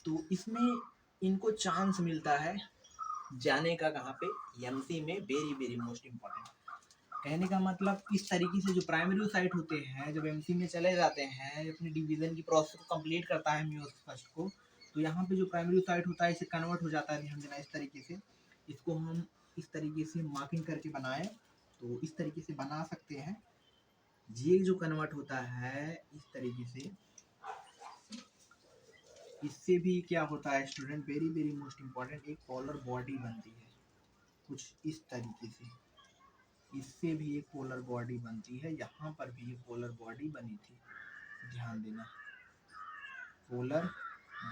तो इसमें इनको चांस मिलता है जाने का, कहाँ पे, एमसी में, वेरी वेरी मोस्ट इम्पोर्टेंट। कहने का मतलब इस तरीके से जो प्राइमरी साइट होते हैं जब एमसी में चले जाते हैं, अपनी डिवीजन की प्रोसेस को कंप्लीट करता है मियोसिस फर्स्ट को, तो यहाँ पे जो प्राइमरी साइट होता है इसे कन्वर्ट हो जाता है, ध्यान देना, इस तरीके से। इसको हम इस तरीके से मार्किंग करके बनाए, तो इस तरीके से बना सकते हैं। ये जो कन्वर्ट होता है इस तरीके से, इससे भी क्या होता है student, very very most important, एक पोलर बॉडी बनती है कुछ इस तरीके से, इससे भी एक पोलर बॉडी बनती है, यहाँ पर भी एक पोलर बॉडी बनी थी, ध्यान देना, पोलर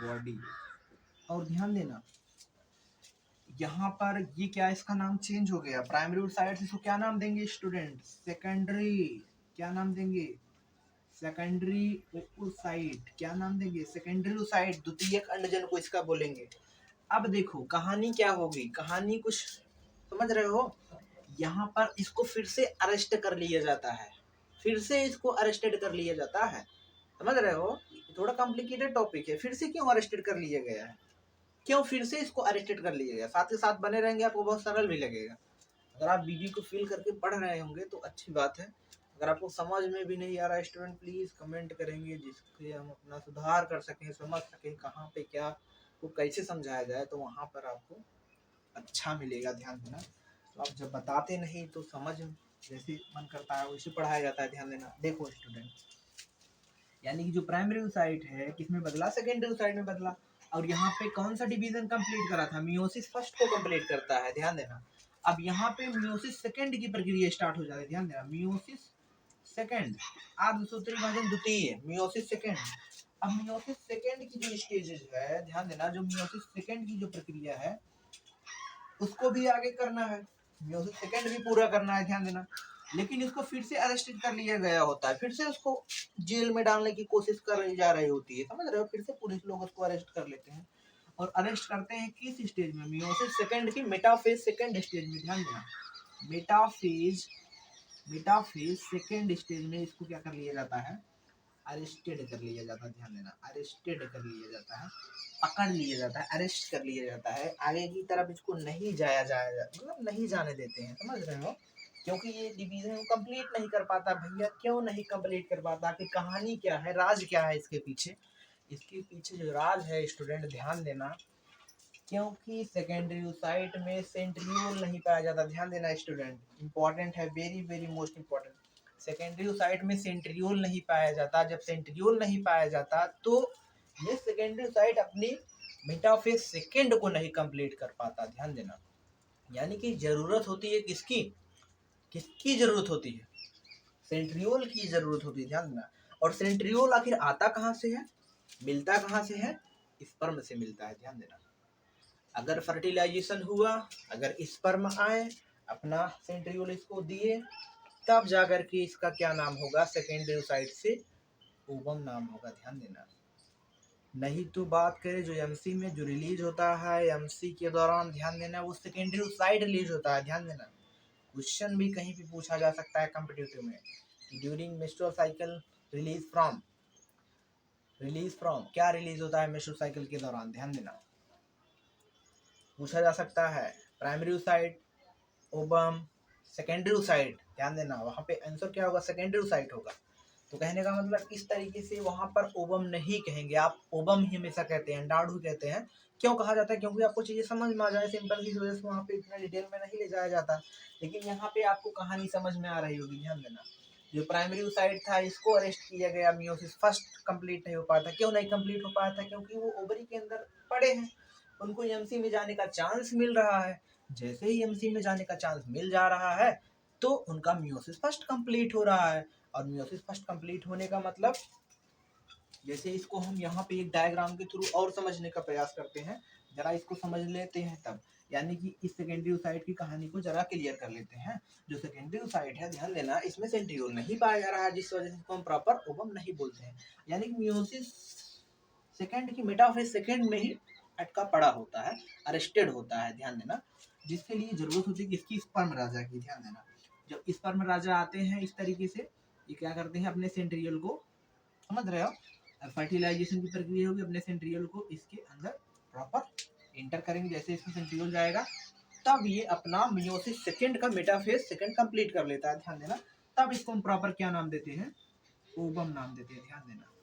बॉडी। और ध्यान देना यहाँ पर ये क्या, इसका नाम चेंज हो गया, प्राइमरी साइड से इसको क्या नाम देंगे स्टूडेंट, सेकेंडरी, क्या नाम देंगे, सेकेंडरी oocyte, क्या नाम देंगे, सेकेंडरी oocyte, द्वितीयक अंडजन को इसका बोलेंगे। अब देखो कहानी क्या होगी, कहानी कुछ समझ रहे हो, यहाँ पर इसको फिर से अरेस्ट कर लिया जाता है, फिर से इसको अरेस्टेड कर लिया जाता है, समझ रहे हो, थोड़ा कॉम्प्लिकेटेड टॉपिक है, फिर से क्यों अरेस्टेड कर लिया गया है, क्यों फिर से इसको अरेस्टेड कर लिया गया, साथ के साथ बने रहेंगे, आपको बहुत सरल भी लगेगा। अगर आप वीडियो को फील करके पढ़ रहे होंगे तो अच्छी बात है, अगर आपको समझ में भी नहीं आ रहा है स्टूडेंट, प्लीज़ कमेंट करेंगे, जिससे हम अपना सुधार कर सकें, समझ सकें कहाँ पे क्या को कैसे समझाया जाए, तो वहाँ पर आपको अच्छा मिलेगा, ध्यान देना। तो आप जब बताते नहीं तो समझ जैसे मन करता है वैसे पढ़ाया जाता है, ध्यान देना। देखो स्टूडेंट, यानी कि जो प्राइमरी oocyte है किसमें बदला, सेकेंडरी oocyte में बदला, और यहाँ पे कौन सा डिवीजन कंप्लीट करा था, मियोसिस फर्स्ट को कंप्लीट करता है, ध्यान देना। अब यहाँ पे मियोसिस सेकेंड की प्रक्रिया स्टार्ट हो जाती है, ध्यान देना, मियोसिस सेकेंड, अर्धसूत्री विभाजन द्वितीय, मियोसिस सेकेंड। अब मियोसिस सेकेंड की जो स्टेजेस है, ध्यान देना, जो मियोसिस सेकेंड की जो प्रक्रिया है उसको भी आगे करना है, मियोसिस सेकेंड भी पूरा करना है, ध्यान देना, लेकिन इसको फिर से अरेस्टेड कर लिया गया होता है, फिर से उसको जेल में डालने की कोशिश कर जा रही होती है, समझ रहे हो, फिर से पुलिस लोग उसको अरेस्ट कर लेते हैं, और अरेस्ट करते हैं किस स्टेज में, मियोसिस सेकेंड की मेटाफेज सेकेंड स्टेज में, ध्यान देना, मेटाफेज, मेटाफेज सेकेंड स्टेज में इसको क्या कर लिया जाता है, अरेस्टेड कर लिया जाता है, ध्यान देना, अरेस्टेड कर लिया जाता है, पकड़ लिया जाता है, अरेस्ट कर लिया जाता है, आगे की तरफ इसको नहीं जाया जाएगा, मतलब नहीं जाने देते हैं, समझ रहे हो, क्योंकि ये डिवीजन कंप्लीट नहीं कर पाता। भैया क्यों नहीं कंप्लीट कर पाता, कि कहानी क्या है, राज क्या है इसके पीछे? इसके पीछे जो राज है स्टूडेंट, ध्यान देना, क्योंकि सेकेंडरी साइट में सेंट्रियोल नहीं पाया जाता। ध्यान देना स्टूडेंट, इंपॉर्टेंट है, very very most important. Secondary site में सेंट्रियोल नहीं पाया जाता। जब सेंट्रियोल नहीं पाया जाता तो ये सेकेंडरी साइट अपनी मेटाफेज सेकेंड को नहीं कंप्लीट कर पाता। ध्यान देना, यानी कि जरूरत होती है किसकी, किसकी जरूरत होती है? सेंट्रियोल की जरूरत होती है। ध्यान देना, और सेंट्रियोल आखिर आता कहाँ से है, मिलता कहाँ से है? स्पर्म से मिलता है। ध्यान देना, अगर फर्टिलाइजेशन हुआ, अगर स्पर्म आए, अपना सेंट्रियोल इसको दिए, तब जाकर के इसका क्या नाम होगा, सेकेंडरी साइट से ओवम नाम होगा। ध्यान देना, नहीं तो बात करें जो एमसी में जो रिलीज होता है, एमसी के दौरान, ध्यान देना, वो सेकेंडरी साइट रिलीज होता है। ध्यान देना, क्वेश्चन भी कहीं भी पूछा जा सकता है कॉम्पिटिटिव में, during menstrual cycle release from क्या रिलीज होता है मेंस्ट्रुअल साइकिल के दौरान? ध्यान देना, पूछा जा सकता है। प्राइमरी साइट, ओबम, सेकेंडरी साइट, ध्यान देना, वहाँ पे आंसर क्या होगा, सेकेंडरी साइट होगा। तो कहने का मतलब इस तरीके से वहाँ पर ओबम नहीं कहेंगे आप, ओबम ही हमेशा कहते हैं, डाढ़ू कहते हैं। क्यों कहा जाता है? क्योंकि आपको चीज़ें समझ में आ जाए, सिंपल की वजह से वहाँ पे इतना डिटेल में नहीं ले जाया जाता। लेकिन यहाँ पे आपको कहानी समझ में आ रही होगी। ध्यान देना, जो प्राइमरी साइट था इसको अरेस्ट किया गया, मियोसिस फर्स्ट कंप्लीट नहीं हो पाया था। क्यों नहीं कंप्लीट हो पाया था? क्योंकि वो ओवरी के अंदर पड़े हैं, उनको एमसी में जाने का चांस मिल रहा है। जैसे ही एमसी में जाने का चांस मिल जा रहा है तो उनका मियोसिस फर्स्ट कंप्लीट हो रहा है। और मियोसिस फर्स्ट कंप्लीट होने का मतलब, जैसे इसको हम यहाँ पे एक डायग्राम के थ्रू और समझने का प्रयास करते हैं, जरा इसको समझ लेते हैं तब, यानी कि इस सेकेंडरी साइट की कहानी को जरा क्लियर कर लेते हैं। जो सेकेंडरी साइट है, ध्यान देना, इसमें सेंट्रियोल नहीं पाया जा रहा है, जिस वजह से इसको हम प्रॉपर ओवम नहीं बोलते हैं। यानी कि मियोसिस सेकेंड की मेटाफेज सेकेंड में ही अटका पड़ा होता है, अरेस्टेड होता है। ध्यान देना, जिसके लिए जरूरत होती है किसकी, स्पर्म राजा की। ध्यान देना, जब स्पर्म राजा आते हैं इस तरीके से, ये क्या करते हैं, अपने सेंट्रियोल को, समझ रहे हो, फर्टिलाइजेशन की प्रक्रिया होगी, अपने सेंट्रियोल को इसके अंदर प्रॉपर इंटर करेंगे। जैसे इसमें सेंट्रियोल जाएगा तब ये अपना मियोसिस सेकेंड का मेटाफेज सेकेंड कंप्लीट कर लेता है। ध्यान देना, तब इसको हम प्रॉपर क्या नाम देते हैं, ओवम नाम देते हैं। ध्यान देना,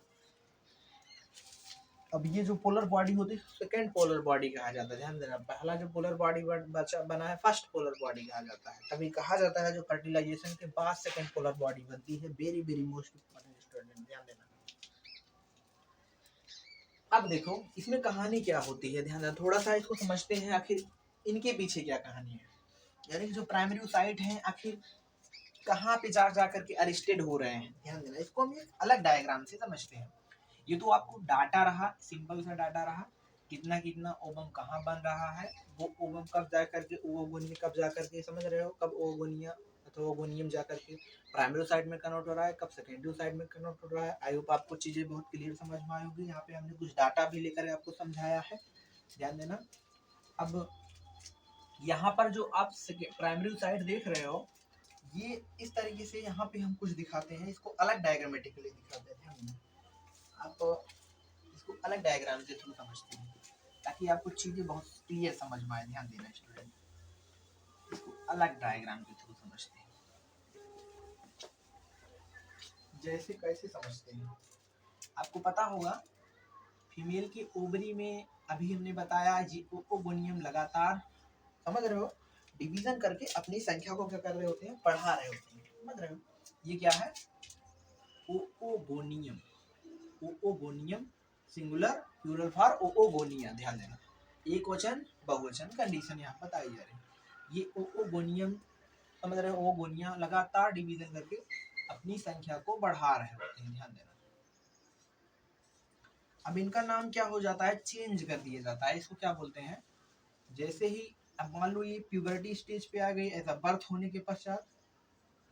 अब ये जो पोलर बॉडी होती है सेकेंड पोलर बॉडी कहा जाता है। ध्यान देना, पहला जो पोलर बॉडी बना है फर्स्ट पोलर बॉडी कहा जाता है। तभी कहा जाता है जो फर्टिलाइजेशन के बाद सेकेंड पोलर बॉडी बनती है। Very very most important student, ध्यान देना। अब देखो इसमें कहानी क्या होती है, ध्यान देना, थोड़ा सा इसको समझते हैं, आखिर इनके पीछे क्या कहानी है। यानी कि जो प्राइमरी साइट है आखिर कहाँ पे जा करके अरेस्टेड हो रहे हैं। ध्यान देना, इसको हम एक अलग डायग्राम से समझते हैं। ये तो आपको डाटा रहा, सिंपल सा डाटा रहा, कितना कितना ओवम कहाँ बन रहा है, वो ओवम कब जा करके ओवोगोनिया, कब जा करके, समझ रहे हो, कब ओवोगोनिया अथवा ओवोगोनियम जा करके प्राइमरी साइड में कन्वर्ट हो रहा है, कब सेकेंडरी साइड में कन्वर्ट हो रहा है। आई होप आपको चीज़ें बहुत क्लियर समझ में आई होगी। यहाँ पे हमने कुछ डाटा भी लेकर आपको समझाया है, ध्यान देना। अब यहाँ पर जो आप प्राइमरी साइड देख रहे हो, ये इस तरीके से यहाँ पे हम कुछ दिखाते हैं, इसको अलग डायग्रामेटिकली दिखाते हैं। ध्यान देना, आप इसको अलग डायग्राम के थ्रू समझते हैं ताकि आपको चीजें बहुत क्लियर समझ में आए। ध्यान देना स्टूडेंट, इसको अलग डायग्राम के थ्रू समझते हैं। जैसे कैसे समझते हैं, आपको पता होगा फीमेल के ओवरी में, अभी हमने बताया जी ओवोगोनियम लगातार, समझ रहे हो, डिवीजन करके अपनी संख्या को क्या कर रहे होते हैं, बढ़ा रहे होते हैं। समझ रहे हो, ये क्या है, ओओगोनियम, ओओगोनियम सिंगुलर प्लूरल फॉर ओओगोनिया। ध्यान देना, एक वचन बहुवचन कंडीशन यहाँ बताई जा रही है। ये ओओगोनियम, समझ रहे हो, ओगोनिया लगातार डिवीजन करके अपनी संख्या को बढ़ा रहे होते हैं। ध्यान देना, अब इनका नाम क्या हो जाता है, चेंज कर दिया जाता है। इसको क्या बोलते हैं, जैसे ही अब मान लो ये प्यूबर्टी स्टेज पे आ गई, ऐसा बर्थ होने के पश्चात,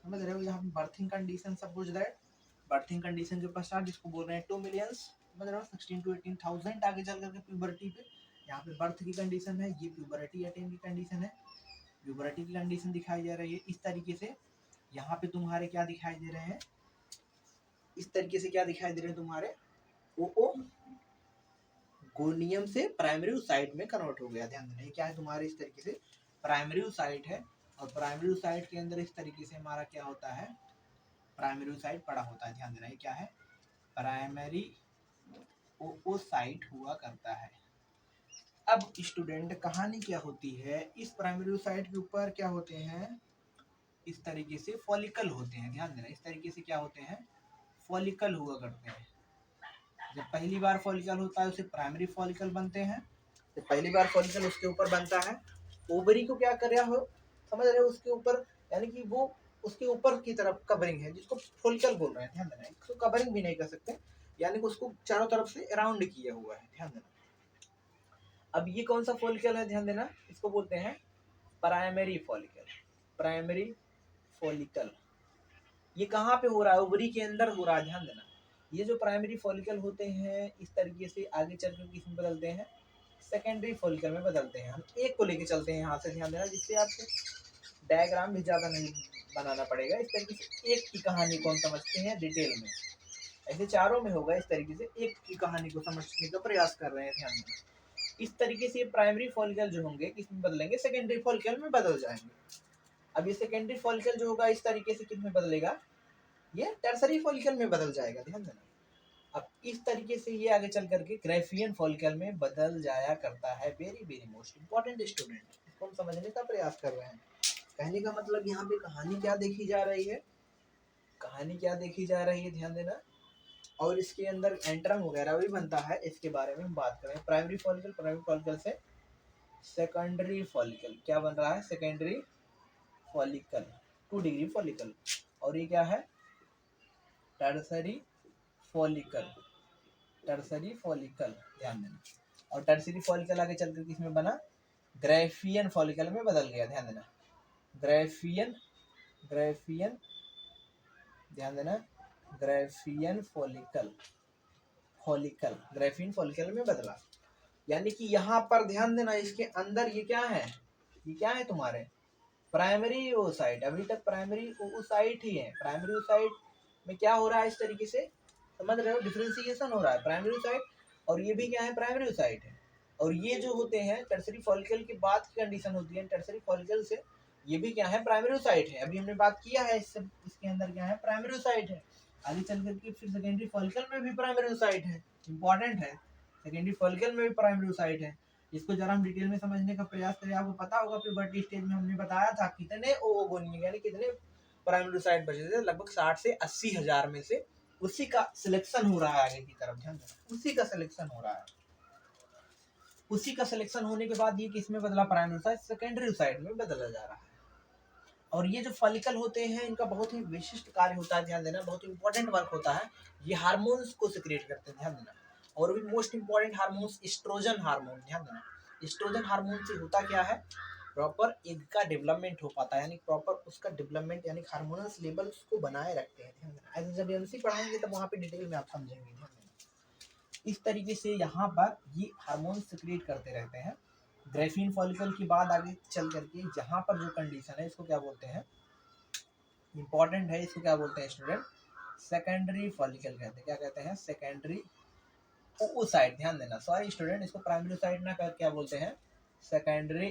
समझ रहे हो, यहाँ पे berthing condition, suppose that berthing condition के पश्चात जिसको बोल रहे हैं 2 मिलियंस, समझ रहे हो, 16 to 18,000 आगे चल करके प्यूबर्टी पे, यहाँ पे बर्थ की कंडीशन है, ये प्यूबर्टी अटेन की कंडीशन है, प्यूबर्टी की कंडीशन दिखाई जा रही है। इस तरीके से यहाँ पे तुम्हारे क्या दिखाई दे रहे हैं, इस तरीके से क्या दिखाई दे रहे हैं तुम्हारे, ओ गोनियम से प्राइमरी साइट में कन्वर्ट हो गया। ध्यान देना, ये क्या है तुम्हारे, इस तरीके से प्राइमरी साइट है और प्राइमरी ओसाइट के अंदर इस तरीके से हमारा क्या होता है, प्राइमरी ओसाइट पड़ा होता है। ध्यान देना ये क्या है, प्राइमरी ओसाइट हुआ करता है। अब स्टूडेंट कहानी क्या होती है, इस प्राइमरी ओसाइट के ऊपर क्या होते हैं, इस तरीके से फॉलिकल होते हैं। ध्यान देना इस तरीके से क्या होते हैं, फॉलिकल हुआ करते हैं। जब पहली बार फॉलिकल होता है उसे प्राइमरी फॉलिकल बनते हैं। जब पहली बार फॉलिकल उसके ऊपर बनता है, ओवरी को क्या कर रहा हो, समझ रहे हो, उसके ऊपर, यानी कि वो उसके ऊपर की तरफ कवरिंग है जिसको फॉलिकल बोल रहे हैं। ध्यान देना इसको कवरिंग भी नहीं कर सकते, यानी कि उसको चारों तरफ से अराउंड किया हुआ है। ध्यान देना अब ये कौन सा फॉलिकल है, ध्यान देना इसको बोलते हैं प्राइमरी फॉलिकल। प्राइमरी फॉलिकल ये कहाँ पे हो रहा है, ओवरी के अंदर हो रहा है। ध्यान देना ये जो प्राइमरी फॉलिकल होते हैं इस तरीके से आगे चल कर किसमें बदलते हैं, सेकेंडरी फॉलिकल में बदलते हैं। हम एक को लेके चलते हैं यहाँ से, ध्यान देना जिससे आपको डायग्राम भी ज़्यादा नहीं बनाना पड़ेगा। इस तरीके से एक की कहानी को हम समझते हैं डिटेल में, ऐसे चारों में होगा। इस तरीके से एक की कहानी को समझने का प्रयास कर रहे हैं। ध्यान देना इस तरीके से प्राइमरी फॉलिकल जो होंगे किसमें बदलेंगे, सेकेंडरी फॉलिकल में बदल जाएंगे। अब ये सेकेंडरी फॉलिकल जो होगा इस तरीके से किसमें बदलेगा, ये टर्सरी फॉलिकल में बदल जाएगा। ध्यान देना अब इस तरीके से ये आगे चल करके ग्रेफियन फॉलिकल में बदल जाया करता है। Very very most important student, इसको हम समझने का प्रयास कर रहे हैं। कहने का मतलब यहाँ पे कहानी क्या देखी जा रही है, कहानी क्या देखी जा रही है, ध्यान देना। और इसके अंदर एंट्रम वगैरह भी बनता है, इसके बारे में हम बात करें। प्राइमरी फॉलिकल, प्राइमरी फॉलिकल से सेकेंडरी फॉलिकल क्या बन रहा है, सेकेंडरी फॉलिकल 2 डिग्री फॉलिकल। और ये क्या है, टर्सरी फॉलिकल, टर्सरी फॉलिकल। ध्यान देना और टर्सरी फॉलिकल आगे चलकर किसमें बना, ग्रेफियन फॉलिकल में बदल गया। ध्यान देना ग्रेफियन, ग्रेफियन, ध्यान देना Graafian follicle, follicle Graafian follicle में बदला। यानी कि यहाँ पर ध्यान देना इसके अंदर ये क्या है, ये क्या है तुम्हारे प्राइमरी ओसाइट। अभी तक प्राइमरी ओसाइट ही है। प्राइमरी ओसाइट में क्या हो रहा है, इस तरीके से समझ रहे हो, डिफरेंशिएशन हो रहा है प्राइमरी ओसाइट, और ये भी क्या है, प्राइमरी ओसाइट है। और ये जो होते हैं टर्सरी फॉलिकल की बात की कंडीशन होती है, टर्सरी फॉलिकल से ये भी क्या है, प्राइमरी ओसाइट है। अभी हमने बात किया है इससे, इसके अंदर क्या है, प्राइमरी ओसाइट है। आगे चल करके फिर सेकेंडरी फॉलिकल में भी प्राइमरी ओसाइट है, इंपॉर्टेंट है। सेकेंडरी फॉलिकल में भी प्राइमरी ओसाइट है। इसको जरा हम डिटेल में समझने का प्रयास करें। आपको पता होगा प्यूबर्टी स्टेज में हमने बताया था कितने ओवोगोनियन यानी कितने प्राइमरी ओसाइट बचे थे, लगभग 60 से 80 हजार में से उसी का सिलेक्शन हो रहा है आगे की तरफ। ध्यान देना उसी का सिलेक्शन हो रहा है। उसी का सिलेक्शन होने के बाद ये किस में बदला, प्राइमरी ओसाइट सेकेंडरी ओसाइट में बदला जा रहा है। और ये जो फॉलिकल होते हैं इनका बहुत ही विशिष्ट कार्य होता है। ध्यान देना बहुत इंपॉर्टेंट वर्क होता है। ये हार्मोन्स को सिक्रिएट करते हैं। ध्यान देना और भी most important hormones oestrogen hormone. ध्यान देना एस्ट्रोजन हार्मोन से होता क्या है, प्रॉपर एग का डेवलपमेंट हो पाता है, यानी प्रॉपर उसका डेवलपमेंट यानी हार्मोनल लेवल उसको बनाए रखते हैं। ध्यान देना ऐसे जब एमसी पढ़ाएंगे तब वहाँ पे डिटेल में आप समझेंगे। ध्यान देना इस तरीके से यहाँ पर ये हार्मोन सिक्रिएट करते रहते हैं। ग्रेफिन फॉलिकल की बात आगे चल करके यहाँ पर जो कंडीशन है इसको क्या बोलते हैं, इंपॉर्टेंट है, इसको क्या बोलते हैं स्टूडेंट, सेकेंडरी फॉलिकल कहते हैं। क्या कहते हैं, सेकेंडरी ओसाइट। ध्यान देना सॉरी स्टूडेंट, इसको प्राइमरी ओसाइट ना कर क्या बोलते हैं, सेकेंडरी,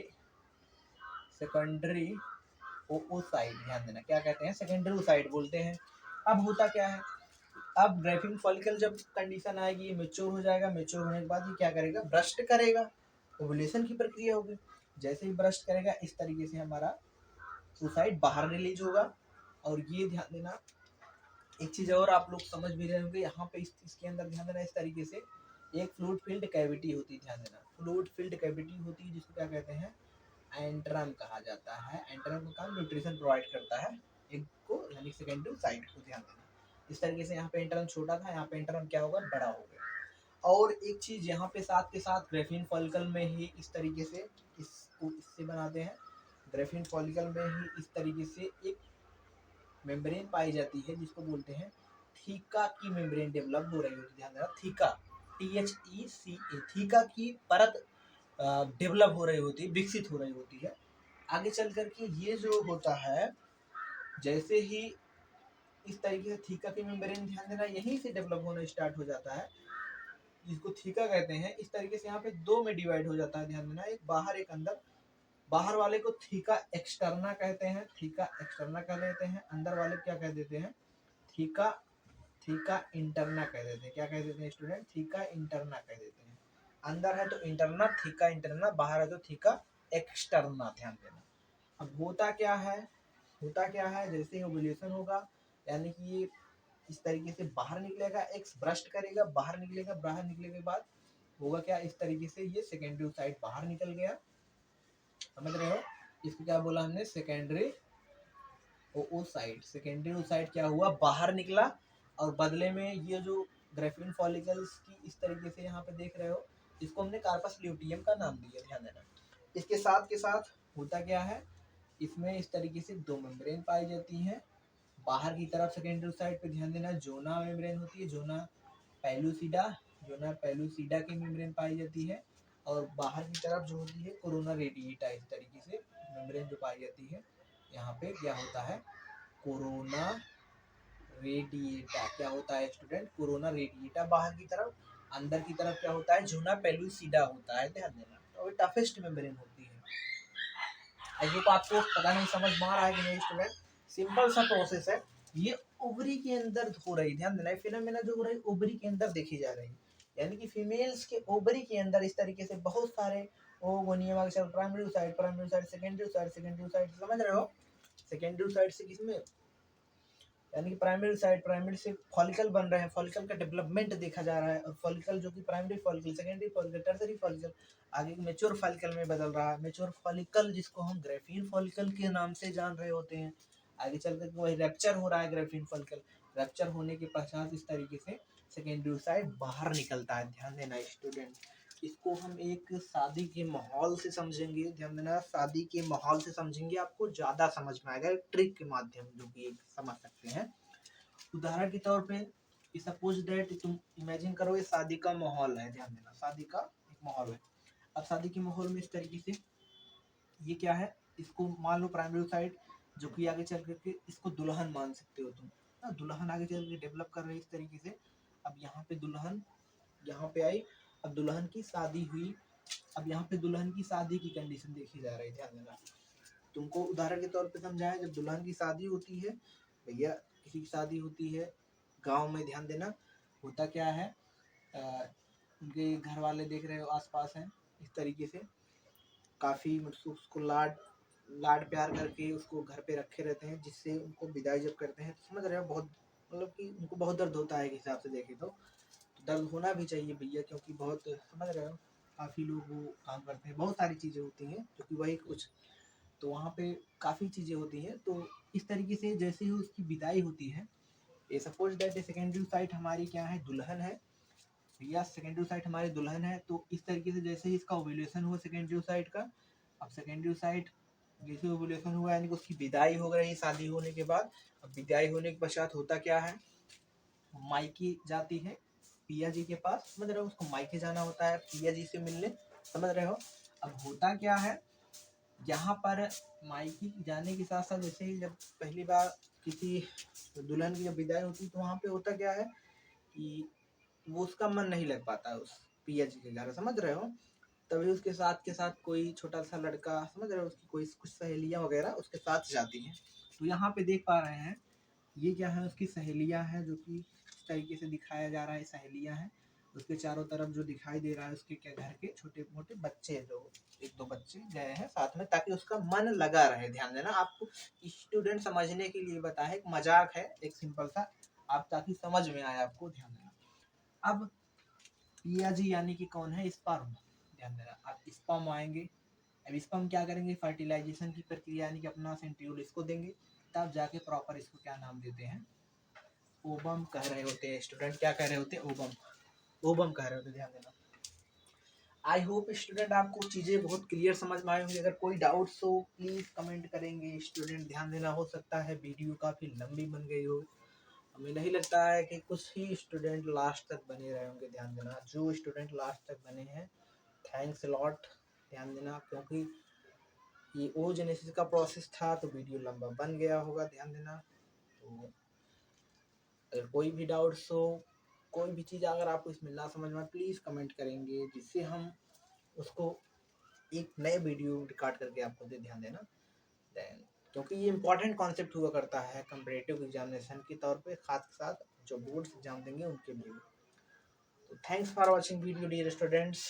सेकेंडरी ओसाइट। ध्यान देना क्या कहते हैं, सेकेंडरी ओसाइट बोलते हैं। अब होता क्या है, अब ग्रेफिन फॉलिकल जब कंडीशन आएगी ये मेच्योर हो जाएगा। मेच्योर होने के बाद ये क्या करेगा, ब्रस्ट करेगा, ओवुलेशन की प्रक्रिया होगी। जैसे ही ब्रस्ट करेगा इस तरीके से हमारा ओसाइट बाहर रिलीज होगा। और ये ध्यान देना एक चीज़ और आप लोग समझ भी रहे होंगे यहाँ पे इसके अंदर ध्यान देना इस तरीके से एक फ्लूइड फिल्ड कैविटी होती है। ध्यान देना फ्लूइड फिल्ड कैविटी होती है जिसको क्या कहते हैं, एंट्रम कहा जाता है। एंट्रम का काम न्यूट्रिशन प्रोवाइड करता है एग को यानी सेकेंडरी ओसाइट को। ध्यान देना इस तरीके से यहाँ पे एंट्रम छोटा था, यहाँ पे एंट्रम क्या होगा, बड़ा हो गया। और एक चीज़ यहाँ पे साथ के साथ ग्रेफिन फॉलिकल में ही इस तरीके से इससे बनाते हैं। ग्रेफिन फॉलिकल में ही इस तरीके से एक मेम्ब्रेन पाई जाती है जिसको बोलते हैं थीका की मेम्ब्रेन डेवलप हो रही होती है। ध्यान देना थीका, THECA, थीका की परत डेवलप हो रही होती है, विकसित हो रही होती है। आगे चल करके ये जो होता है जैसे ही इस तरीके से थीका की मेम्ब्रेन ध्यान देना यहीं से डेवलप होना स्टार्ट हो जाता है जिसको थीका कहते हैं। इस तरीके से यहाँ पे 2 में डिवाइड हो जाता है। ध्यान देना एक बाहर एक अंदर, बाहर वाले को थीका एक्सटर्ना कहते हैं, थीका एक्सटर्ना कह देते हैं। अंदर वाले क्या कह देते हैं, थीका थीका इंटरना कह देते हैं। क्या कह देते हैं स्टूडेंट, थीका इंटरना कह देते हैं। अंदर है तो इंटरना, थीका इंटरना, बाहर है तो थीका एक्सटर्ना। ध्यान देना। अब होता क्या है, होता क्या है, जैसे ही ओव्यूलेशन होगा यानी कि ये इस तरीके से बाहर निकलेगा, एक्स ब्रस्ट करेगा, बाहर निकलेगा, बाहर निकलने के बाद होगा क्या, इस तरीके से ये सेकेंडरी साइड बाहर निकल गया, समझ रहे हो। इसको क्या बोला हमने, सेकेंडरी ओसाइट। सेकेंडरी ओसाइट क्या हुआ, बाहर निकला, और बदले में ये जो ग्रेफिन फॉलिकल्स की इस तरीके से यहाँ पे देख रहे हो, इसको हमने कार्पस ल्यूटियम का नाम दिया, ध्यान देना। इसके साथ के साथ होता क्या है, इसमें इस तरीके से दो मेम्ब्रेन पाई जाती हैं। बाहर की तरफ सेकेंडरी साइड पे ध्यान देना, जोना मेम्ब्रेन होती है, जोना पैलूसिडा, जोना पैलूसिडा की मेम्ब्रेन पाई जाती है। और बाहर की तरफ जो होती है कोरोना रेडिएटा, इस तरीके से मेम्ब्रेन जो पाई जाती है। यहाँ पे क्या होता है, कोरोना रेडिएटा। क्या होता है स्टूडेंट, कोरोना रेडिएटा बाहर की तरफ। अंदर की तरफ क्या होता है, जोना पेलुसिडा होता है, ध्यान देना। तो ये टफेस्ट मेम्ब्रेन होती है। आई होप आपको पता नहीं समझ में आ रहा है कि नहीं स्टूडेंट, सिंपल सा प्रोसेस है। ये ओवरी के अंदर हो रही, ध्यान देना, फिनोमेना जो हो रही है ओवरी के अंदर देखी जा रही है। यानी कि फीमेल्स के ओवरी के अंदर इस तरीके से बहुत सारे ओवोनियम primary side, primary side, secondary side, secondary side, समझ रहे हो। सेकेंडरी साइड से किसमें, यानी कि प्राइमरी साइड, प्राइमरी से फॉलिकल बन रहे हैं, फॉलिकल का डेवलपमेंट देखा जा रहा है। और फॉलिकल जो कि primary follicle, secondary follicle, tertiary follicle, आगे मेच्योर फॉलिकल में बदल रहा है। मेच्योर फॉलिकल जिसको हम ग्रेफीन फॉलिकल के नाम से जान रहे होते हैं, आगे चल कर वही रैप्चर हो रहा है ग्रेफीन फॉलिकल। रैप्चर होने के पश्चात इस तरीके से सेकेंडरी साइड बाहर निकलता है। ध्यान देना स्टूडेंट, इसको हम एक शादी के माहौल से समझेंगे, ध्यान देना, शादी के माहौल से समझेंगे, आपको ज़्यादा समझ में आएगा, ट्रिक के माध्यम जो कि समझ सकते हैं। उदाहरण के तौर पे सपोज दैट तुम इमेजिन करो ये शादी का माहौल है, ध्यान देना, शादी का एक माहौल है। अब शादी के माहौल में इस तरीके से ये क्या है, इसको मान लो प्राइमरी साइड, जो कि आगे चल करके इसको दुल्हन मान सकते हो तुम, दुल्हन आगे चल के डेवलप कर रही है इस तरीके से। अब यहाँ पे दुल्हन यहाँ पे आई, अब दुल्हन की शादी हुई। अब यहाँ पे दुल्हन की शादी की कंडीशन देखी जा रही है, ध्यान देना। तुमको उदाहरण के तौर पे समझाया, जब दुल्हन की शादी होती है, भैया किसी की शादी होती है गांव में, ध्यान देना, होता क्या है, उनके घर वाले देख रहे हो आसपास हैं, इस तरीके से काफ़ी मतलब उसको लाड लाड प्यार करके उसको घर पे रखे रहते हैं, जिससे उनको विदाई जब करते हैं तो समझ रहे हो, बहुत मतलब कि उनको बहुत दर्द होता है, एक हिसाब से देखें तो दर्द होना भी चाहिए भैया, क्योंकि बहुत समझ रहे हो काफ़ी लोग वो काम करते हैं, बहुत सारी चीज़ें होती हैं जो कि वही कुछ, तो वहाँ पे काफ़ी चीज़ें होती हैं। तो इस तरीके से जैसे ही उसकी विदाई होती है, ये सपोज दैट सेकेंडरी साइट हमारी क्या है, दुल्हन है भैया, सेकेंडरी साइट हमारी दुल्हन है। तो इस तरीके से जैसे ही इसका ओव्यूलेशन हुआ सेकेंडरी साइट का, अब सेकेंडरी साइट जैसे ओव्यूलेशन हुआ यानी कि उसकी विदाई हो गई शादी होने के बाद। अब विदाई होने के पश्चात होता क्या है, मायके जाती है पिया जी के पास, समझ रहे हो, उसको मायके जाना होता है पिया जी से मिलने, समझ रहे हो। अब होता क्या है, यहाँ पर मायके जाने के साथ साथ जैसे ही जब पहली बार किसी दुल्हन की जब विदाई होती है, तो वहाँ पे होता क्या है कि वो उसका मन नहीं लग पाता उस पिया जी के घर, समझ रहे हो। तभी उसके साथ के साथ कोई छोटा सा लड़का, समझ रहे हो, उसकी कोई कुछ सहेलियाँ वगैरह उसके साथ जाती हैं। तो यहाँ पे देख पा रहे हैं ये क्या है, उसकी सहेलियाँ हैं, जो कि इस तरीके से दिखाया जा रहा है, सहेलियाँ हैं। उसके चारों तरफ जो दिखाई दे रहा है उसके क्या घर के छोटे मोटे बच्चे, जो एक दो बच्चे गए हैं साथ में, ताकि उसका मन लगा रहे। ध्यान देना, आपको स्टूडेंट समझने के लिए बताया, एक मजाक है, एक सिंपल सा, आप ताकि समझ में आए आपको, ध्यान देना। अब पिया जी यानी कि कौन है, स्पर्म, ध्यान देना। अब स्पर्म आएंगे, अब स्पर्म क्या करेंगे, फर्टिलाइजेशन की प्रक्रिया यानी कि अपना सेंट्रियोल इसको देंगे, तब जाके प्रॉपर इसको क्या नाम देते हैं, ओबम कह रहे होते हैं स्टूडेंट, क्या कह रहे होते हैं, ओबम, ओबम कह रहे होते हैं, ध्यान देना। आई होप स्टूडेंट आपको चीज़ें बहुत क्लियर समझ में आई होंगी। अगर कोई डाउट्स हो प्लीज़ कमेंट करेंगे स्टूडेंट, ध्यान देना। हो सकता है वीडियो काफ़ी लंबी बन गई हो, हमें नहीं लगता है कि कुछ ही स्टूडेंट लास्ट तक बने रहे होंगे, ध्यान देना। जो स्टूडेंट लास्ट तक बने हैं थैंक्स लॉट, ध्यान देना, क्योंकि ये ओजेनेसिस का प्रोसेस था तो वीडियो लंबा बन गया होगा, ध्यान देना। तो अगर कोई भी डाउट्स हो, कोई भी चीज़ अगर आपको इसमें ना समझ में, प्लीज़ कमेंट करेंगे, जिससे हम उसको एक नए वीडियो रिकॉर्ड करके आपको ध्यान देना। देन क्योंकि ये इंपॉर्टेंट कॉन्सेप्ट हुआ करता है कंपैरेटिव एग्जामिनेशन के तौर पे, खास के साथ जो बोर्ड्स एग्जाम देंगे उनके लिए। तो thanks for watching video dear students.